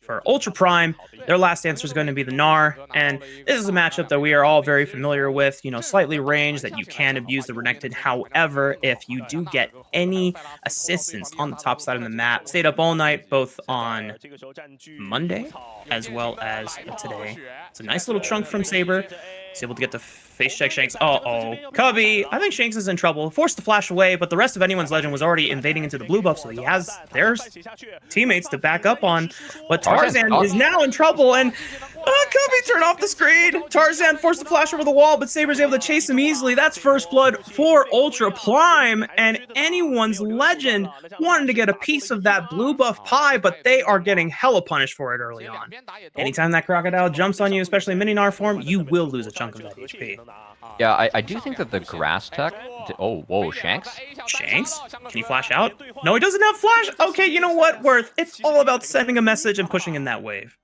for Ultra Prime. Their last answer is going to be the Gnar, and this is a matchup that we are all very familiar with. You know, slightly ranged that you can abuse the Renekton. However, if you do get any assistance on the top side of the map, stayed up all night, both on Monday as well as today. It's a nice little chunk from Saber. He's able to get the face check Shanks. Uh-oh. Cubby, I think Shanks is in trouble. Forced to flash away, but the rest of anyone's legend was already invading into the blue buff, so he has their teammates to back up on. But Tarzan is now in trouble, and Cubby turned off the screen. Tarzan forced to flash over the wall, but Saber's able to chase him easily. That's first blood for Ultra Prime, and anyone's legend wanted to get a piece of that blue buff pie, but they are getting hella punished for it early on. Anytime that crocodile jumps on you, especially in mini-Gnar form, you will lose a chunk of that HP. Yeah, I do think that the grass tech... Oh, whoa, Shanks? Shanks? Can he flash out? No, he doesn't have flash? Okay, you know what, Worth? It's all about sending a message and pushing in that wave.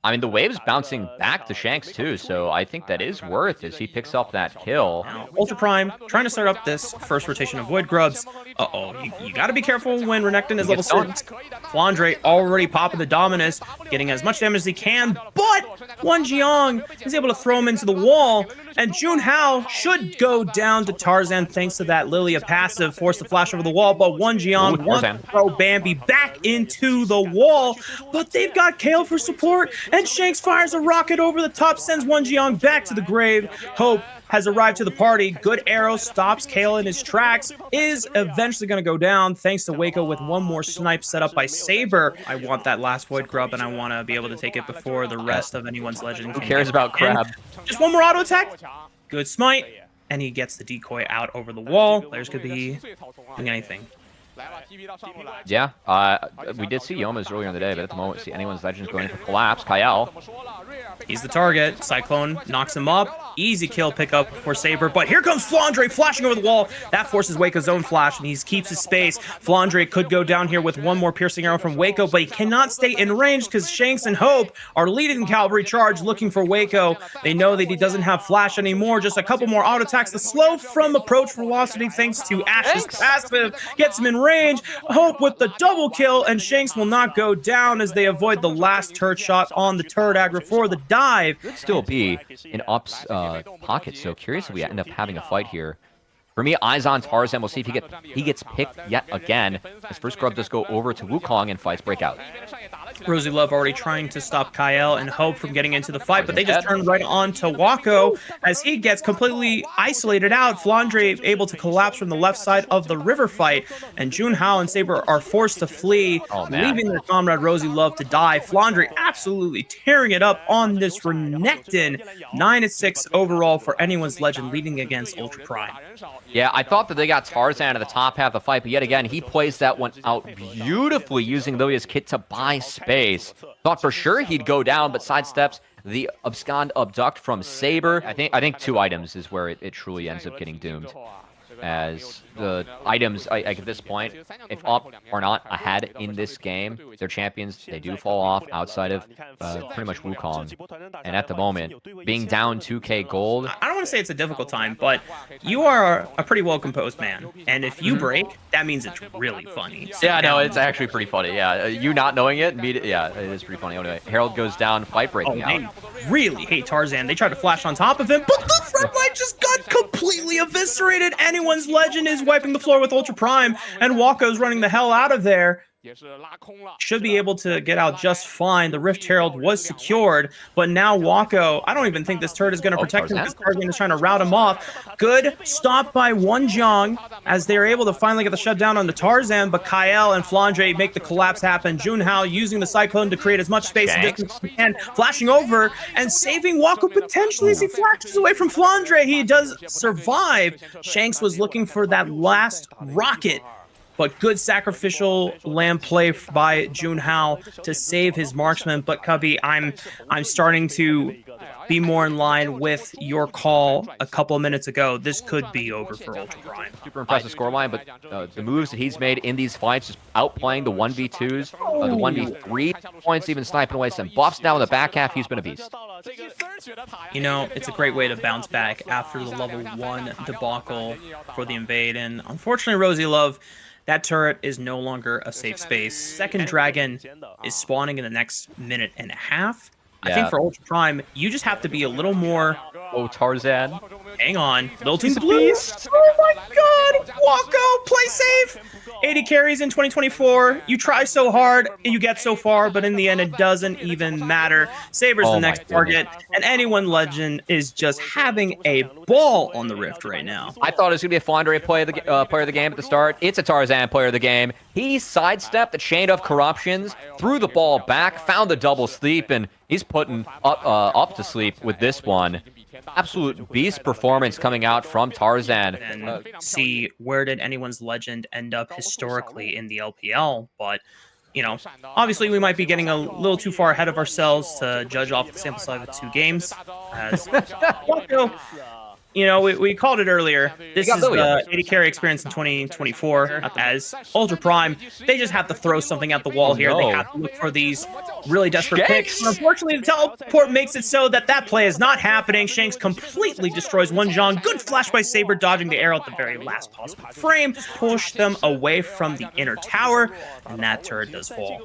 I mean, the wave's bouncing back to Shanks, too, so I think that is Worth as he picks up that kill. Now, Ultra Prime trying to start up this first rotation of Void Grubs. Uh-oh, you gotta be careful when Renekton is level 6. Flandre already popping the Dominus, getting as much damage as he can, but Wonjiang is able to throw him into the wall, and Junhao should go down to Tarzan thanks to that Lilia passive, forced to flash over the wall, but Wonjiang wants to throw Bambi back into the wall, but they've got Kale for support, and Shanks fires a rocket over the top, sends Wonjiang back to the grave. Hope has arrived to the party. Good arrow stops Kale in his tracks, is eventually going to go down thanks to Waco with one more snipe set up by Saber. I want that last Void Grub, and I want to be able to take it before the rest of anyone's legend. Who cares about Crab? Just one more auto attack. Good smite, and he gets the decoy out over the wall. Players could be doing anything. Yeah, we did see Yoma's earlier in the day, but at the moment, see anyone's legends going for collapse. Kyle. He's the target. Cyclone knocks him up. Easy kill pickup for Saber, but here comes Flandre flashing over the wall. That forces Waco's own flash, and he keeps his space. Flandre could go down here with one more piercing arrow from Waco, but he cannot stay in range because Shanks and Hope are leading the cavalry charge looking for Waco. They know that he doesn't have flash anymore. Just a couple more auto attacks. The slow from approach velocity thanks to Ash's passive gets him in range. Hope with the double kill, and Shanks will not go down as they avoid the last turret shot on the turret aggro for the dive. Could still be in Up's pocket, so curious if we end up having a fight here. For me, eyes on Tarzan. We'll see if he gets picked yet again. His first grub does go over to Wukong, and fights break out. Rosie Love already trying to stop Kyle and Hope from getting into the fight, but they just turn right on to Wako as he gets completely isolated out. Flandre able to collapse from the left side of the river fight, and Junhao and Saber are forced to flee, leaving their comrade Rosie Love to die. Flandre absolutely tearing it up on this Renekton. 9-6 overall for anyone's legend, leading against Ultra Prime. Yeah, I thought that they got Tarzan at the top half of the fight, but yet again, he plays that one out beautifully using Lilia's kit to buy space. Thought for sure he'd go down, but sidesteps the abscond abduct from Saber. I think 2 items is where it truly ends up getting doomed. As the items, at this point, if Up are not ahead in this game, their champions, they do fall off outside of pretty much Wukong. And at the moment, being down 2k gold... I don't want to say it's a difficult time, but you are a pretty well-composed man. And if you break, that means it's really funny. So, yeah, no, it's actually pretty funny. Yeah, you not knowing it, yeah, it is pretty funny. Anyway, Herald goes down, fight breaking out. Really hate Tarzan. They tried to flash on top of him, but the front line just got completely eviscerated. Anyone's legend is wiping the floor with Ultra Prime, and Waco's running the hell out of there. Should be able to get out just fine. The Rift Herald was secured, but now Waco, I don't even think this turret is going to protect him because Tarzan is trying to rout him off. Good stop by Wonjiang as they're able to finally get the shutdown on the Tarzan, but Kyle and Flandre make the collapse happen. Junhao using the Cyclone to create as much space and distance as he can, flashing over and saving Waco potentially as he flashes away from Flandre. He does survive. Shanks was looking for that last rocket, but good sacrificial lamb play by Junhao to save his marksman. But Cubby, I'm starting to be more in line with your call a couple of minutes ago. This could be over for Ultra Prime. Super impressive scoreline, but the moves that he's made in these fights, just outplaying the 1v2s, the 1v3 points, even sniping away some buffs. Now in the back half, he's been a beast. You know, it's a great way to bounce back after the level 1 debacle for the invade. And unfortunately, Rosie Love that turret is no longer a safe space. Second dragon is spawning in the next minute and a half. I think for Ultra Prime, you just have to be a little more... Oh, Tarzan. Hang on. Lilting a Blue. beast. Oh my god. Wako, play safe. 80 carries in 2024. You try so hard, you get so far, but in the end, it doesn't even matter. Saber's the next target, and anyone legend is just having a ball on the Rift right now. I thought it was going to be a Flandre player of the game at the start. It's a Tarzan player of the game. He sidestepped the chain of corruptions, threw the ball back, found the double sleep, and he's putting up to sleep with this one. Absolute beast performance coming out from Tarzan. And see, where did anyone's legend end up historically in the LPL? But, you know, obviously we might be getting a little too far ahead of ourselves to judge off the sample size of 2 games. As you know, we called it earlier. This is the 80 carry experience in 2024. As Ultra Prime, they just have to throw something at the wall here. They have to look for these really desperate picks. Unfortunately, the teleport makes it so that play is not happening. Shanks completely destroys one Zhang. Good flash by Saber, dodging the arrow at the very last possible frame. Push them away from the inner tower, and that turret does fall.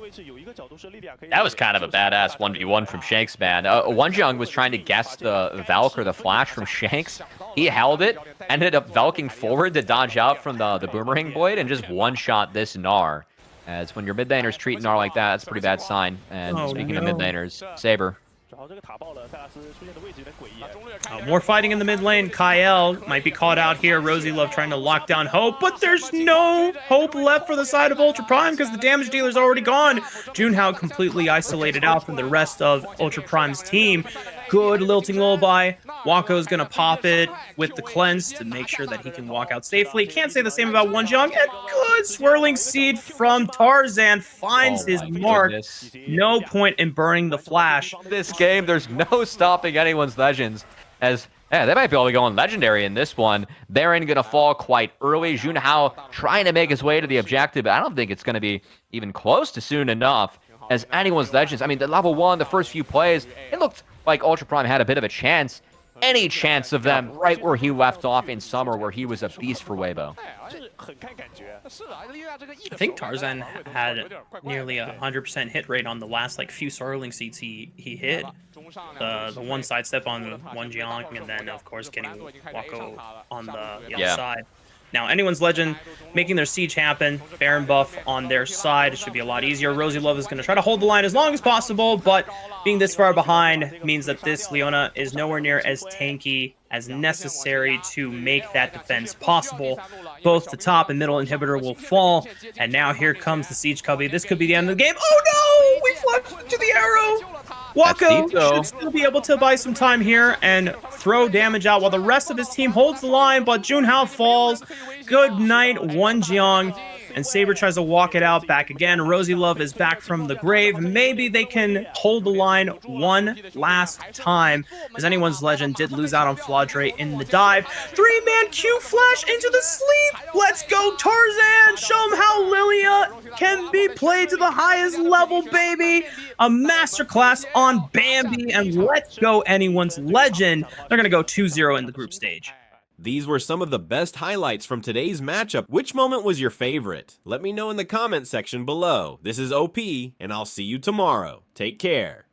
That was kind of a badass 1v1 from Shanks, man. One Zhang was trying to guess the Valk or the flash from Shanks. He held it, ended up Valking forward to dodge out from the Boomerang Blade, and just one-shot this Gnar. As when your mid laners treat Gnar like that, that's a pretty bad sign. And speaking of mid laners, Saber. More fighting in the mid lane. Kyle might be caught out here. RosieLove trying to lock down Hope, but there's no hope left for the side of Ultra Prime because the damage dealer's already gone. Junhao completely isolated out from the rest of Ultra Prime's team. Good lilting lullaby. Wako's gonna pop it with the cleanse to make sure that he can walk out safely. Can't say the same about One Jung. And good swirling seed from Tarzan finds his mark. No point in burning the flash. This game, there's no stopping anyone's legends. As they might be able to go on legendary in this one. Baron gonna fall quite early. Junhao trying to make his way to the objective, but I don't think it's gonna be even close to soon enough. As anyone's legends, I mean, the level 1, the first few plays, it looked like Ultra Prime had a bit of a chance. Any chance of them right where he left off in summer, where he was a beast for Weibo. I think Tarzan had nearly 100% hit rate on the last few swirling seats he hit. The one sidestep on One Jiang, and then of course getting Wako on the other side. Now, anyone's legend making their siege happen. Baron buff on their side. It should be a lot easier. RosieLove is going to try to hold the line as long as possible, but being this far behind means that this Leona is nowhere near as tanky as necessary to make that defense possible. Both the top and middle inhibitor will fall, and now here comes the siege cubby. This could be the end of the game. Oh no! We flipped to the arrow! Wako should still be able to buy some time here and throw damage out while the rest of his team holds the line, but Junhao falls. Good night, One Jiang. And Saber tries to walk it out back again. RosieLove is back from the grave. Maybe they can hold the line one last time, as anyone's legend did lose out on Flandre in the dive. 3-man Q flash into the sleep. Let's go, Tarzan. Show them how Lilia can be played to the highest level, baby. A masterclass on Bambi, and let's go, anyone's legend. They're going to go 2-0 in the group stage. These were some of the best highlights from today's matchup. Which moment was your favorite? Let me know in the comment section below. This is OP, and I'll see you tomorrow. Take care.